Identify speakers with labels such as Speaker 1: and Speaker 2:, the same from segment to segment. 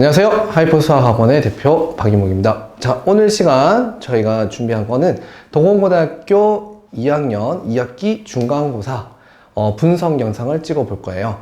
Speaker 1: 안녕하세요. 하이퍼수학학원의 대표 박인목입니다. 자, 오늘 시간 저희가 준비한 거는 동원고등학교 2학년 2학기 중간고사 분석 영상을 찍어 볼 거예요.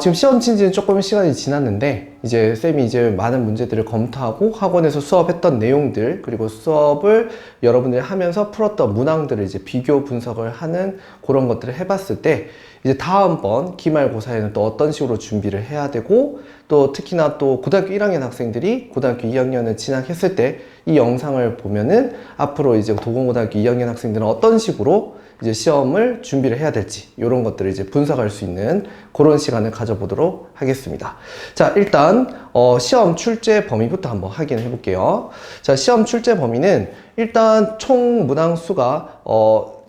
Speaker 1: 지금 시험 친 지는 조금 시간이 지났는데 이제 쌤이 이제 많은 문제들을 검토하고 학원에서 수업했던 내용들 그리고 수업을 여러분들이 하면서 풀었던 문항들을 이제 비교 분석을 하는 그런 것들을 해봤을 때 이제 다음번 기말고사에는 또 어떤 식으로 준비를 해야 되고 또 특히나 또 고등학교 1학년 학생들이 고등학교 2학년을 진학했을 때 이 영상을 보면은 앞으로 이제 도공고등학교 2학년 학생들은 어떤 식으로 이제 시험을 준비를 해야 될지 이런 것들을 이제 분석할 수 있는 그런 시간을 가져보도록 하겠습니다. 자, 일단 시험 출제 범위부터 한번 확인해 볼게요. 자, 시험 출제 범위는 일단 총 문항 수가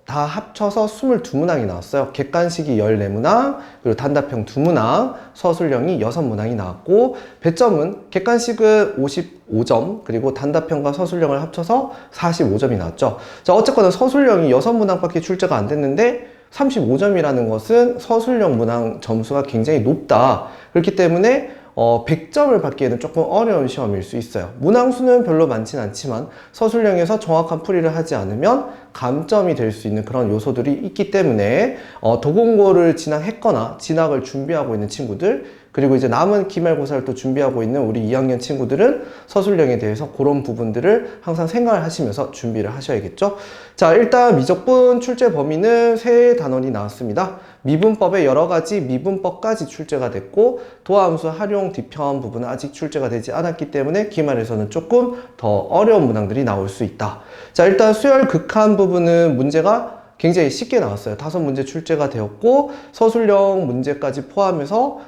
Speaker 1: 다 합쳐서 22문항이 나왔어요. 객관식이 14문항, 그리고 단답형 2문항, 서술형이 6문항이 나왔고, 배점은 객관식은 55점, 그리고 단답형과 서술형을 합쳐서 45점이 나왔죠. 자, 어쨌거나 서술형이 6문항밖에 출제가 안 됐는데, 35점이라는 것은 서술형 문항 점수가 굉장히 높다. 그렇기 때문에 100점을 받기에는 조금 어려운 시험일 수 있어요. 문항수는 별로 많진 않지만 서술형에서 정확한 풀이를 하지 않으면 감점이 될 수 있는 그런 요소들이 있기 때문에 도공고를 진학했거나 진학을 준비하고 있는 친구들 그리고 이제 남은 기말고사를 또 준비하고 있는 우리 2학년 친구들은 서술형에 대해서 그런 부분들을 항상 생각을 하시면서 준비를 하셔야겠죠. 자, 일단 미적분 출제 범위는 세 단원이 나왔습니다. 미분법의 여러 가지 미분법까지 출제가 됐고 도함수 활용 뒤편 부분은 아직 출제가 되지 않았기 때문에 기말에서는 조금 더 어려운 문항들이 나올 수 있다. 자, 일단 수열 극한 부분은 문제가 굉장히 쉽게 나왔어요. 5문제 출제가 되었고 서술형 문제까지 포함해서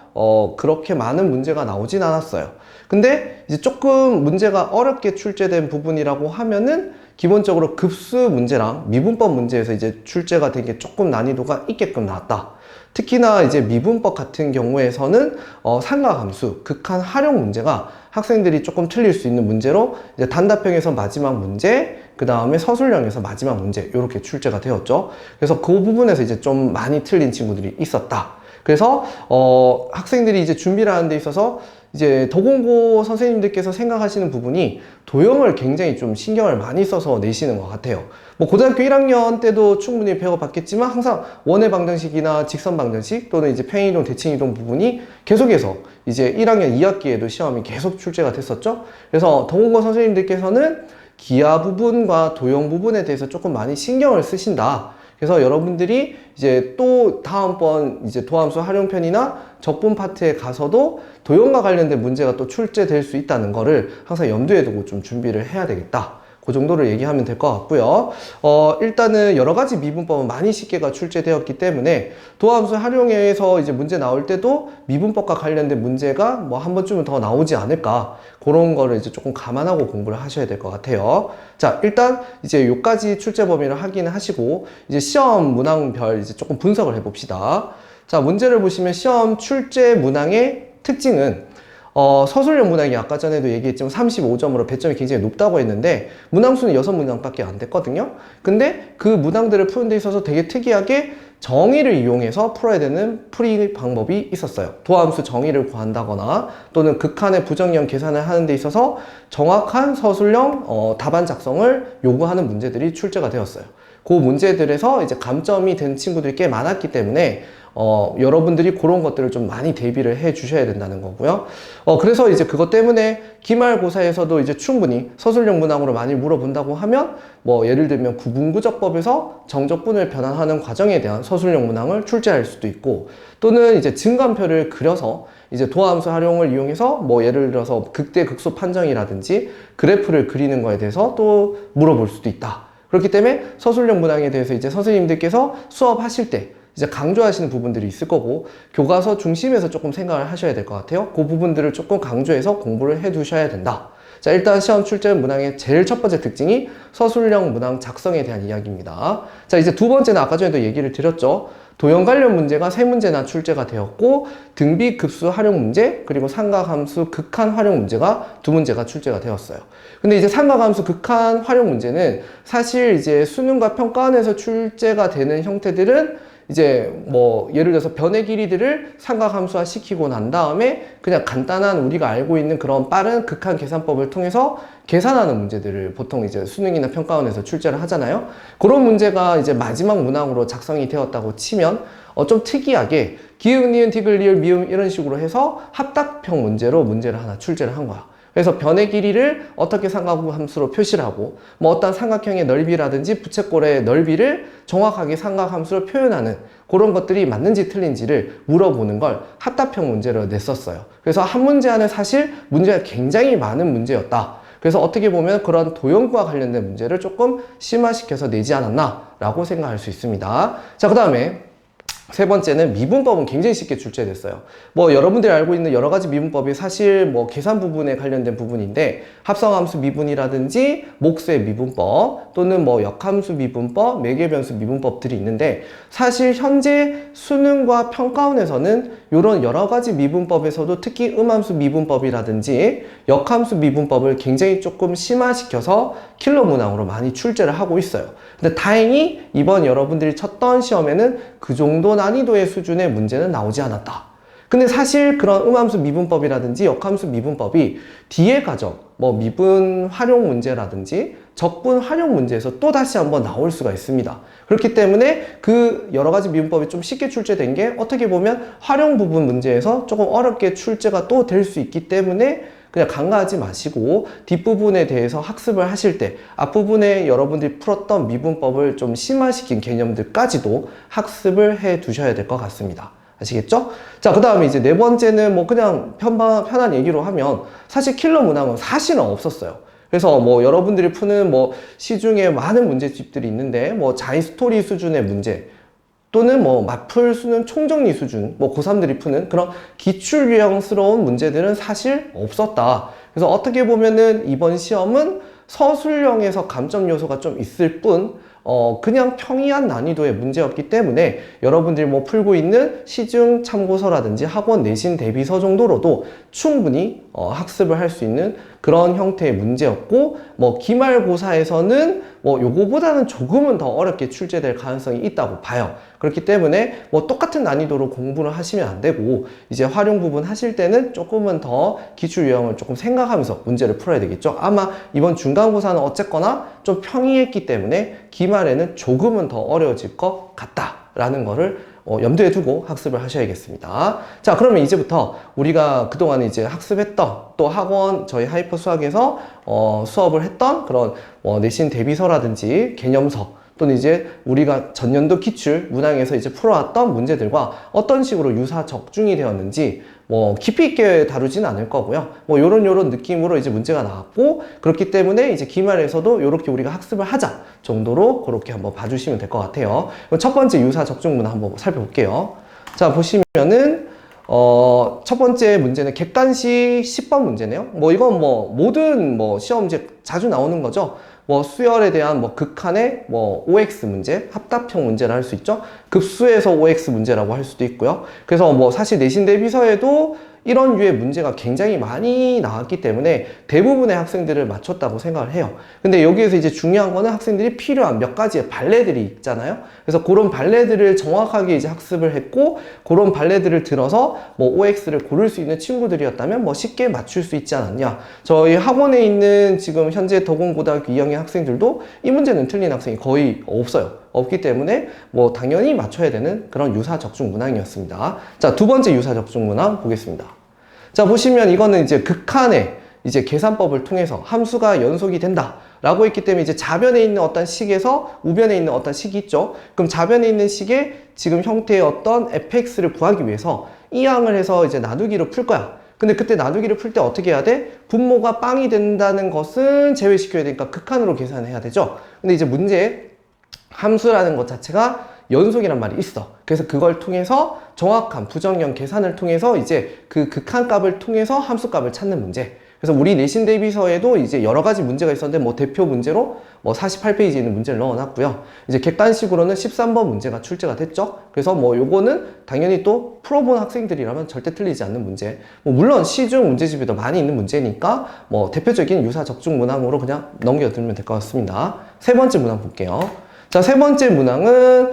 Speaker 1: 그렇게 많은 문제가 나오진 않았어요. 근데 이제 조금 문제가 어렵게 출제된 부분이라고 하면은 기본적으로 급수 문제랑 미분법 문제에서 이제 출제가 된 게 조금 난이도가 있게끔 나왔다. 특히나 이제 미분법 같은 경우에서는 삼각함수, 극한 활용 문제가 학생들이 조금 틀릴 수 있는 문제로 이제 단답형에서 마지막 문제, 그 다음에 서술형에서 마지막 문제 이렇게 출제가 되었죠. 그래서 그 부분에서 이제 좀 많이 틀린 친구들이 있었다. 그래서 학생들이 이제 준비를 하는 데 있어서 이제 도공고 선생님들께서 생각하시는 부분이 도형을 굉장히 좀 신경을 많이 써서 내시는 것 같아요. 뭐 고등학교 1학년 때도 충분히 배워봤겠지만 항상 원의 방정식이나 직선 방정식 또는 이제 평행이동, 대칭이동 부분이 계속해서 이제 1학년 2학기에도 시험이 계속 출제가 됐었죠. 그래서 도공고 선생님들께서는 기하 부분과 도형 부분에 대해서 조금 많이 신경을 쓰신다. 그래서 여러분들이 이제 또 다음번 이제 도함수 활용편이나 적분 파트에 가서도 도형과 관련된 문제가 또 출제될 수 있다는 거를 항상 염두에 두고 좀 준비를 해야 되겠다. 그 정도를 얘기하면 될 것 같고요. 일단은 여러 가지 미분법은 많이 쉽게가 출제되었기 때문에 도함수 활용해서 이제 문제 나올 때도 미분법과 관련된 문제가 뭐 한 번쯤은 더 나오지 않을까. 그런 거를 이제 조금 감안하고 공부를 하셔야 될 것 같아요. 자, 일단 이제 요까지 출제 범위를 확인을 하시고 이제 시험 문항별 이제 조금 분석을 해봅시다. 자, 문제를 보시면 시험 출제 문항의 특징은 서술형 문항이 아까 전에도 얘기했지만 35점으로 배점이 굉장히 높다고 했는데 문항수는 6문항밖에 안 됐거든요. 근데 그 문항들을 푸는 데 있어서 되게 특이하게 정의를 이용해서 풀어야 되는 풀이 방법이 있었어요. 도함수 정의를 구한다거나 또는 극한의 부정형 계산을 하는 데 있어서 정확한 서술형 답안 작성을 요구하는 문제들이 출제가 되었어요. 그 문제들에서 이제 감점이 된 친구들이 꽤 많았기 때문에 여러분들이 그런 것들을 좀 많이 대비를 해 주셔야 된다는 거고요. 그래서 이제 그것 때문에 기말고사에서도 이제 충분히 서술형 문항으로 많이 물어본다고 하면 뭐 예를 들면 구분구적법에서 정적분을 변환하는 과정에 대한 서술형 문항을 출제할 수도 있고 또는 이제 증감표를 그려서 이제 도함수 활용을 이용해서 뭐 예를 들어서 극대극소 판정이라든지 그래프를 그리는 거에 대해서 또 물어볼 수도 있다. 그렇기 때문에 서술형 문항에 대해서 이제 선생님들께서 수업하실 때 이제 강조하시는 부분들이 있을 거고 교과서 중심에서 조금 생각을 하셔야 될 것 같아요. 그 부분들을 조금 강조해서 공부를 해 두셔야 된다. 자, 일단 시험 출제 문항의 제일 첫 번째 특징이 서술형 문항 작성에 대한 이야기입니다. 자, 이제 두 번째는 아까 전에도 얘기를 드렸죠. 도형 관련 문제가 3문제나 출제가 되었고 등비 급수 활용 문제 그리고 삼각함수 극한 활용 문제가 2문제가 출제가 되었어요. 근데 이제 삼각함수 극한 활용 문제는 사실 이제 수능과 평가원에서 출제가 되는 형태들은 이제 뭐 예를 들어서 변의 길이들을 삼각함수화 시키고 난 다음에 그냥 간단한 우리가 알고 있는 그런 빠른 극한 계산법을 통해서 계산하는 문제들을 보통 이제 수능이나 평가원에서 출제를 하잖아요. 그런 문제가 이제 마지막 문항으로 작성이 되었다고 치면 좀 특이하게 기역, 니은, 디귿, 리을, 미음 이런 식으로 해서 합답형 문제로 문제를 하나 출제를 한 거야. 그래서 변의 길이를 어떻게 삼각함수로 표시를 하고 뭐 어떤 삼각형의 넓이라든지 부채꼴의 넓이를 정확하게 삼각함수로 표현하는 그런 것들이 맞는지 틀린지를 물어보는 걸 합답형 문제로 냈었어요. 그래서 한 문제 안에 사실 문제가 굉장히 많은 문제였다. 그래서 어떻게 보면 그런 도형과 관련된 문제를 조금 심화시켜서 내지 않았나 라고 생각할 수 있습니다. 자, 그 다음에 세 번째는 미분법은 굉장히 쉽게 출제됐어요. 뭐 여러분들이 알고 있는 여러 가지 미분법이 사실 뭐 계산 부분에 관련된 부분인데 합성함수 미분이라든지 목수의 미분법 또는 뭐 역함수 미분법, 매개변수 미분법들이 있는데 사실 현재 수능과 평가원에서는 이런 여러 가지 미분법에서도 특히 음함수 미분법이라든지 역함수 미분법을 굉장히 조금 심화시켜서 킬러 문항으로 많이 출제를 하고 있어요. 근데 다행히 이번 여러분들이 쳤던 시험에는 그 정도 난이도의 수준의 문제는 나오지 않았다. 근데 사실 그런 음함수 미분법이라든지 역함수 미분법이 뒤에 과정, 뭐 미분 활용 문제라든지 적분 활용 문제에서 또 다시 한번 나올 수가 있습니다. 그렇기 때문에 그 여러 가지 미분법이 좀 쉽게 출제된 게 어떻게 보면 활용 부분 문제에서 조금 어렵게 출제가 또 될 수 있기 때문에 그냥 간과하지 마시고 뒷부분에 대해서 학습을 하실 때 앞부분에 여러분들이 풀었던 미분법을 좀 심화시킨 개념들까지도 학습을 해 두셔야 될 것 같습니다. 아시겠죠? 자, 그 다음에 이제 네 번째는 뭐 그냥 편한 얘기로 하면 사실 킬러 문항은 사실은 없었어요. 그래서 뭐 여러분들이 푸는 뭐 시중에 많은 문제집들이 있는데 뭐 자이 스토리 수준의 문제 또는 뭐 맞풀 수능 총정리 수준, 뭐 고3들이 푸는 그런 기출 유형스러운 문제들은 사실 없었다. 그래서 어떻게 보면은 이번 시험은 서술형에서 감점 요소가 좀 있을 뿐, 그냥 평이한 난이도의 문제였기 때문에 여러분들이 뭐 풀고 있는 시중 참고서라든지 학원 내신 대비서 정도로도 충분히 학습을 할 수 있는 그런 형태의 문제였고, 뭐 기말고사에서는 뭐 요거보다는 조금은 더 어렵게 출제될 가능성이 있다고 봐요. 그렇기 때문에 뭐 똑같은 난이도로 공부를 하시면 안 되고 이제 활용 부분 하실 때는 조금은 더 기출 유형을 조금 생각하면서 문제를 풀어야 되겠죠. 아마 이번 중간고사는 어쨌거나 좀 평이했기 때문에 기말에는 조금은 더 어려워질 것 같다라는 거를 염두에 두고 학습을 하셔야겠습니다. 자, 그러면 이제부터 우리가 그동안 이제 학습했던 또 학원 저희 하이퍼 수학에서 수업을 했던 그런 내신 대비서라든지 개념서 또는 이제 우리가 전년도 기출 문항에서 이제 풀어왔던 문제들과 어떤 식으로 유사 적중이 되었는지 뭐 깊이 있게 다루지는 않을 거고요. 뭐 요런 느낌으로 이제 문제가 나왔고, 그렇기 때문에 이제 기말에서도 요렇게 우리가 학습을 하자 정도로 그렇게 한번 봐주시면 될 것 같아요. 첫 번째 유사 적중 문항 한번 살펴볼게요. 자, 보시면은 첫 번째 문제는 객관식 10번 문제네요. 뭐 이건 뭐 모든 뭐 시험제 자주 나오는 거죠. 뭐 수열에 대한 뭐 극한의 뭐 OX 문제, 합답형 문제를 할 수 있죠. 급수에서 OX 문제라고 할 수도 있고요. 그래서 뭐 사실 내신 대비서에도 이런 류의 문제가 굉장히 많이 나왔기 때문에 대부분의 학생들을 맞췄다고 생각을 해요. 근데 여기에서 이제 중요한 거는 학생들이 필요한 몇 가지의 발레들이 있잖아요. 그래서 그런 발레들을 정확하게 이제 학습을 했고, 그런 발레들을 들어서 뭐 OX를 고를 수 있는 친구들이었다면 뭐 쉽게 맞출 수 있지 않았냐. 저희 학원에 있는 지금 현재 도공고등학교 2학년 학생들도 이 문제는 틀린 학생이 거의 없기 때문에 뭐 당연히 맞춰야 되는 그런 유사 적중 문항이었습니다. 자, 두 번째 유사 적중 문항 보겠습니다. 자, 보시면 이거는 이제 극한의 이제 계산법을 통해서 함수가 연속이 된다 라고 했기 때문에 이제 좌변에 있는 어떤 식에서 우변에 있는 어떤 식이 있죠. 그럼 좌변에 있는 식의 지금 형태의 어떤 fx를 구하기 위해서 이항을 해서 이제 나누기로 풀 거야. 근데 그때 나누기를 풀 때 어떻게 해야 돼? 분모가 빵이 된다는 것은 제외시켜야 되니까 극한으로 계산해야 되죠. 근데 이제 문제에 함수라는 것 자체가 연속이란 말이 있어. 그래서 그걸 통해서 정확한 부정형 계산을 통해서 이제 그 극한값을 통해서 함수값을 찾는 문제. 그래서 우리 내신 대비서에도 이제 여러 가지 문제가 있었는데 뭐 대표 문제로 뭐 48페이지에 있는 문제를 넣어놨고요. 이제 객관식으로는 13번 문제가 출제가 됐죠. 그래서 뭐 요거는 당연히 또 풀어본 학생들이라면 절대 틀리지 않는 문제. 뭐 물론 시중 문제집이 더 많이 있는 문제니까 뭐 대표적인 유사 적중 문항으로 그냥 넘겨두면 될 것 같습니다. 세 번째 문항 볼게요. 자, 세 번째 문항은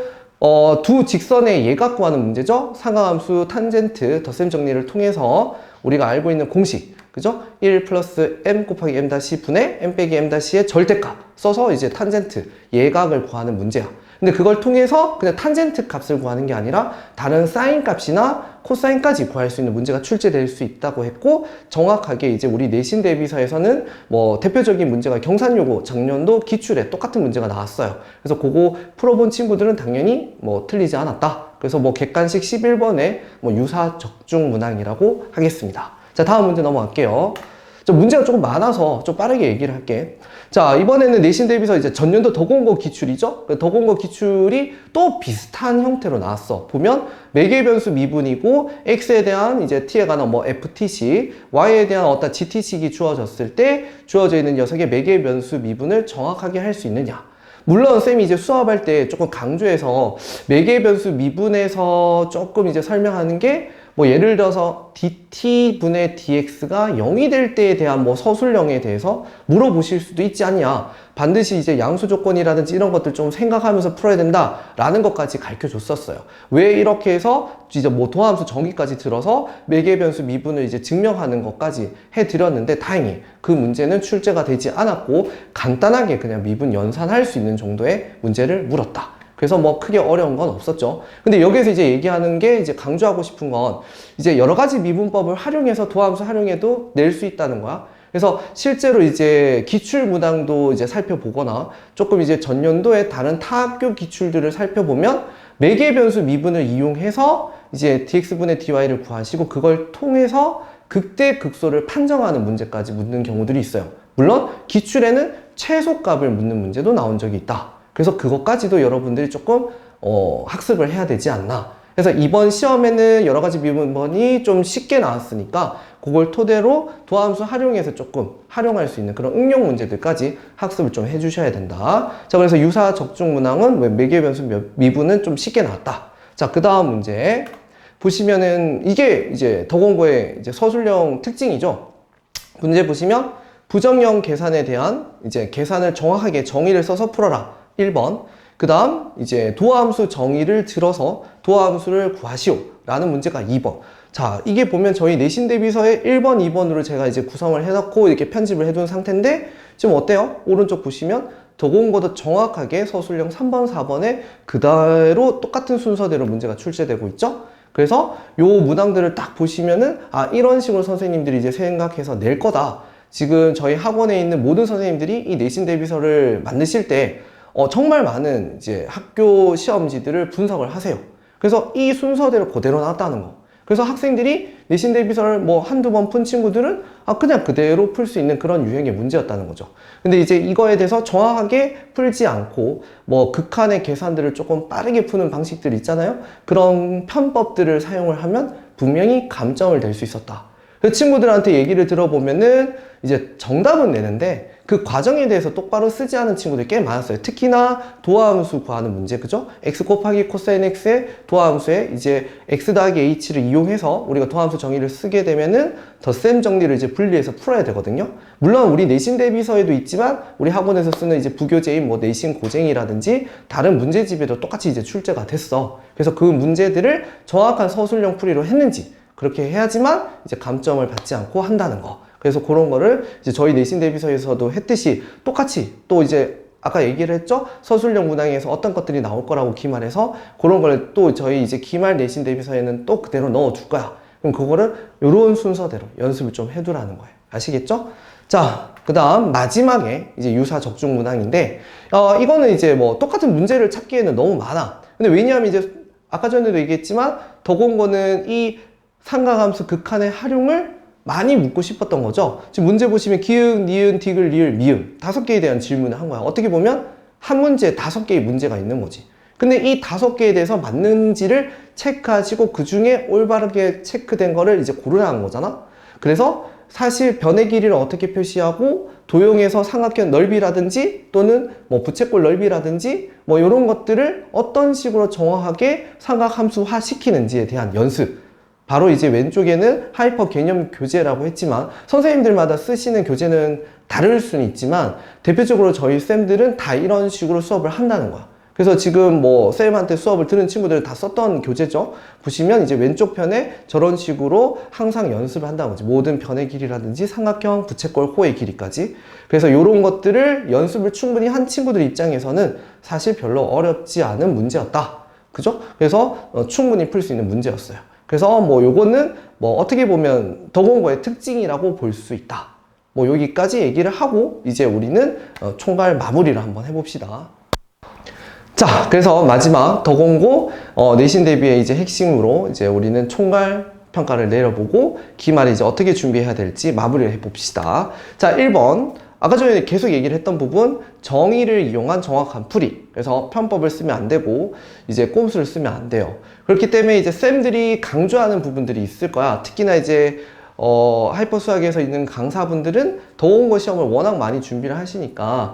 Speaker 1: 두 직선의 예각 구하는 문제죠. 상하함수 탄젠트 덧셈 정리를 통해서 우리가 알고 있는 공식, 그죠? 1 플러스 m 곱하기 m 다시 분의 m 빼기 m 다시의 절대값 써서 이제 탄젠트 예각을 구하는 문제야. 근데 그걸 통해서 그냥 탄젠트 값을 구하는 게 아니라 다른 사인 값이나 코사인까지 구할 수 있는 문제가 출제될 수 있다고 했고, 정확하게 이제 우리 내신 대비서에서는 뭐 대표적인 문제가 경산요고 작년도 기출에 똑같은 문제가 나왔어요. 그래서 그거 풀어본 친구들은 당연히 뭐 틀리지 않았다. 그래서 뭐 객관식 11번에 뭐 유사 적중 문항이라고 하겠습니다. 자, 다음 문제 넘어갈게요. 문제가 조금 많아서 좀 빠르게 얘기를 할게. 자, 이번에는 내신 대비서 이제 전년도 더공고 기출이죠? 더공고 기출이 또 비슷한 형태로 나왔어. 보면 매개 변수 미분이고 x에 대한 이제 t에 관한 뭐 ft식, y에 대한 어떤 gt식이 주어졌을 때 주어져 있는 녀석의 매개 변수 미분을 정확하게 할 수 있느냐. 물론 쌤이 이제 수업할 때 조금 강조해서 매개 변수 미분에서 조금 이제 설명하는 게 뭐 예를 들어서 dt분의 dx가 0이 될 때에 대한 뭐 서술형에 대해서 물어보실 수도 있지 않냐. 반드시 이제 양수 조건이라든지 이런 것들 좀 생각하면서 풀어야 된다라는 것까지 가르쳐 줬었어요. 왜 이렇게 해서 이제 뭐 도함수 정의까지 들어서 매개 변수 미분을 이제 증명하는 것까지 해드렸는데 다행히 그 문제는 출제가 되지 않았고 간단하게 그냥 미분 연산할 수 있는 정도의 문제를 물었다. 그래서 뭐 크게 어려운 건 없었죠. 근데 여기서 이제 얘기하는 게 이제 강조하고 싶은 건 이제 여러 가지 미분법을 활용해서 도함수 활용해도 낼 수 있다는 거야. 그래서 실제로 이제 기출 문항도 이제 살펴보거나 조금 이제 전년도의 다른 타 학교 기출들을 살펴보면 매개 변수 미분을 이용해서 이제 dx분의 dy를 구하시고 그걸 통해서 극대 극소를 판정하는 문제까지 묻는 경우들이 있어요. 물론 기출에는 최소값을 묻는 문제도 나온 적이 있다. 그래서 그것까지도 여러분들이 조금 학습을 해야 되지 않나. 그래서 이번 시험에는 여러 가지 미분번이 좀 쉽게 나왔으니까 그걸 토대로 도함수 활용해서 조금 활용할 수 있는 그런 응용 문제들까지 학습을 좀 해주셔야 된다. 자, 그래서 유사 적중 문항은 매개 변수 미분은 좀 쉽게 나왔다. 자, 그 다음 문제 보시면은 이게 이제 더공고의 이제 서술형 특징이죠. 문제 보시면 부정형 계산에 대한 이제 계산을 정확하게 정의를 써서 풀어라. 1번. 그 다음 이제 도함수 정의를 들어서 도함수를 구하시오 라는 문제가 2번. 자, 이게 보면 저희 내신 대비서에 1번, 2번으로 제가 이제 구성을 해놓고 이렇게 편집을 해둔 상태인데 지금 어때요? 오른쪽 보시면 더공고도 정확하게 서술형 3번, 4번에 그대로 똑같은 순서대로 문제가 출제되고 있죠? 그래서 요 문항들을 딱 보시면은 아, 이런 식으로 선생님들이 이제 생각해서 낼 거다. 지금 저희 학원에 있는 모든 선생님들이 이 내신 대비서를 만드실 때 정말 많은 이제 학교 시험지들을 분석을 하세요. 그래서 이 순서대로 그대로 나왔다는 거. 그래서 학생들이 내신 대비서를 뭐 한두 번 푼 친구들은 그냥 그대로 풀 수 있는 그런 유형의 문제였다는 거죠. 근데 이제 이거에 대해서 정확하게 풀지 않고 뭐 극한의 계산들을 조금 빠르게 푸는 방식들 있잖아요. 그런 편법들을 사용을 하면 분명히 감점을 낼 수 있었다. 그 친구들한테 얘기를 들어보면은 이제 정답은 내는데 그 과정에 대해서 똑바로 쓰지 않은 친구들이 꽤 많았어요. 특히나 도함수 구하는 문제, 그죠? x 곱하기 코사인 x의 도함수에 이제 x 더하기 h를 이용해서 우리가 도함수 정의를 쓰게 되면은 덧셈 정리를 이제 분리해서 풀어야 되거든요. 물론 우리 내신 대비서에도 있지만 우리 학원에서 쓰는 이제 부교재인 뭐 내신 고쟁이라든지 다른 문제집에도 똑같이 이제 출제가 됐어. 그래서 그 문제들을 정확한 서술형 풀이로 했는지 그렇게 해야지만 이제 감점을 받지 않고 한다는 거. 그래서 그런 거를 이제 저희 내신 대비서에서도 했듯이 똑같이 또 이제 아까 얘기를 했죠? 서술형 문항에서 어떤 것들이 나올 거라고 기말해서 그런 걸 또 저희 이제 기말 내신 대비서에는 또 그대로 넣어 둘 거야. 그럼 그거를 요런 순서대로 연습을 좀 해두라는 거예요. 아시겠죠? 자, 그 다음 마지막에 이제 유사 적중 문항인데 이거는 이제 뭐 똑같은 문제를 찾기에는 너무 많아. 근데 왜냐하면 이제 아까 전에도 얘기했지만 더공고는 이 삼각함수 극한의 활용을 많이 묻고 싶었던 거죠. 지금 문제 보시면 기역, 니은, 디귿, 리을, 미음 5개에 대한 질문을 한 거야. 어떻게 보면 한 문제에 5개의 문제가 있는 거지. 근데 이 5개에 대해서 맞는지를 체크하시고 그 중에 올바르게 체크된 거를 이제 고르라는 거잖아. 그래서 사실 변의 길이를 어떻게 표시하고 도형에서 삼각형 넓이라든지 또는 뭐 부채꼴 넓이라든지 뭐 이런 것들을 어떤 식으로 정확하게 삼각함수화 시키는지에 대한 연습. 바로 이제 왼쪽에는 하이퍼 개념 교재라고 했지만 선생님들마다 쓰시는 교재는 다를 수는 있지만 대표적으로 저희 쌤들은 다 이런 식으로 수업을 한다는 거야. 그래서 지금 뭐 쌤한테 수업을 들은 친구들 다 썼던 교재죠. 보시면 이제 왼쪽 편에 저런 식으로 항상 연습을 한다는 거지. 모든 변의 길이라든지 삼각형, 부채꼴, 호의 길이까지. 그래서 이런 것들을 연습을 충분히 한 친구들 입장에서는 사실 별로 어렵지 않은 문제였다. 그죠? 그래서 충분히 풀 수 있는 문제였어요. 그래서 뭐 요거는 뭐 어떻게 보면 덕원고의 특징이라고 볼 수 있다. 뭐 여기까지 얘기를 하고 이제 우리는 총괄 마무리를 한번 해봅시다. 자, 그래서 마지막 덕원고 내신 대비의 이제 핵심으로 이제 우리는 총괄 평가를 내려보고 기말에 이제 어떻게 준비해야 될지 마무리를 해봅시다. 자, 1번. 아까 전에 계속 얘기를 했던 부분, 정의를 이용한 정확한 풀이. 그래서 편법을 쓰면 안 되고 이제 꼼수를 쓰면 안 돼요. 그렇기 때문에 이제 쌤들이 강조하는 부분들이 있을 거야. 특히나 이제 하이퍼 수학에서 있는 강사분들은 덕원고 시험을 워낙 많이 준비를 하시니까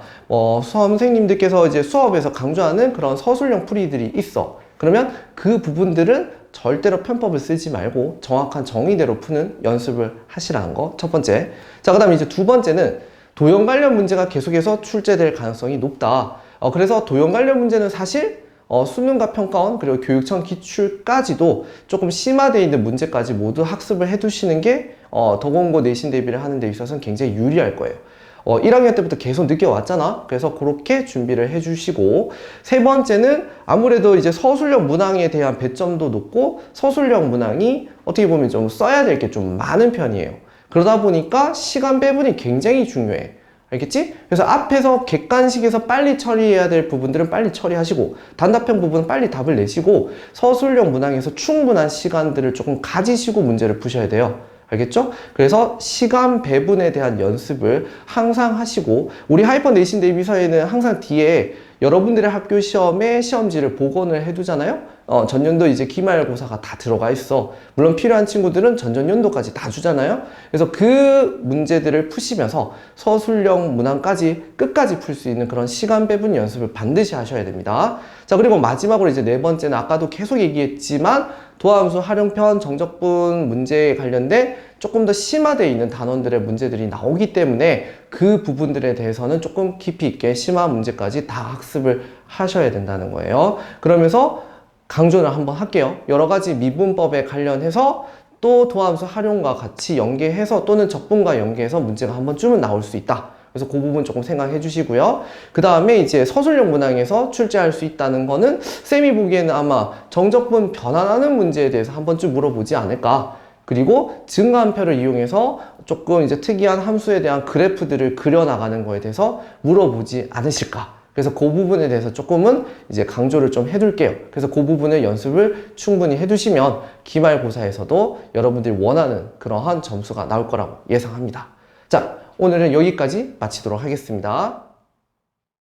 Speaker 1: 선생님들께서 이제 수업에서 강조하는 그런 서술형 풀이들이 있어. 그러면 그 부분들은 절대로 편법을 쓰지 말고 정확한 정의대로 푸는 연습을 하시라는 거 첫 번째. 자, 그 다음에 이제 두 번째는 도형 관련 문제가 계속해서 출제될 가능성이 높다. 그래서 도형 관련 문제는 사실 수능과 평가원 그리고 교육청 기출까지도 조금 심화되어 있는 문제까지 모두 학습을 해두시는 게 덕원고 내신 대비를 하는 데 있어서는 굉장히 유리할 거예요. 1학년 때부터 계속 느껴왔잖아. 그래서 그렇게 준비를 해주시고, 세 번째는 아무래도 이제 서술형 문항에 대한 배점도 높고 서술형 문항이 어떻게 보면 좀 써야 될 게 좀 많은 편이에요. 그러다 보니까 시간 배분이 굉장히 중요해. 알겠지? 그래서 앞에서 객관식에서 빨리 처리해야 될 부분들은 빨리 처리하시고 단답형 부분은 빨리 답을 내시고 서술형 문항에서 충분한 시간들을 조금 가지시고 문제를 푸셔야 돼요. 알겠죠? 그래서 시간 배분에 대한 연습을 항상 하시고, 우리 하이퍼 내신 대비서에는 항상 뒤에 여러분들의 학교 시험에 시험지를 복원을 해두잖아요. 전년도 이제 기말고사가 다 들어가 있어. 물론 필요한 친구들은 전전년도까지 다 주잖아요. 그래서 그 문제들을 푸시면서 서술형 문항까지 끝까지 풀 수 있는 그런 시간 배분 연습을 반드시 하셔야 됩니다. 자, 그리고 마지막으로 이제 네 번째는 아까도 계속 얘기했지만 도함수 활용편 정적분 문제에 관련된 조금 더 심화되어 있는 단원들의 문제들이 나오기 때문에 그 부분들에 대해서는 조금 깊이 있게 심화 문제까지 다 학습을 하셔야 된다는 거예요. 그러면서 강조를 한번 할게요. 여러 가지 미분법에 관련해서 또 도함수 활용과 같이 연계해서 또는 적분과 연계해서 문제가 한 번쯤은 나올 수 있다. 그래서 그 부분 조금 생각해 주시고요. 그 다음에 이제 서술형 문항에서 출제할 수 있다는 거는 쌤이 보기에는 아마 정적분 변환하는 문제에 대해서 한 번쯤 물어보지 않을까. 그리고 증가함표를 이용해서 조금 이제 특이한 함수에 대한 그래프들을 그려나가는 거에 대해서 물어보지 않으실까. 그래서 그 부분에 대해서 조금은 이제 강조를 좀 해둘게요. 그래서 그 부분의 연습을 충분히 해두시면 기말고사에서도 여러분들이 원하는 그러한 점수가 나올 거라고 예상합니다. 자, 오늘은 여기까지 마치도록 하겠습니다.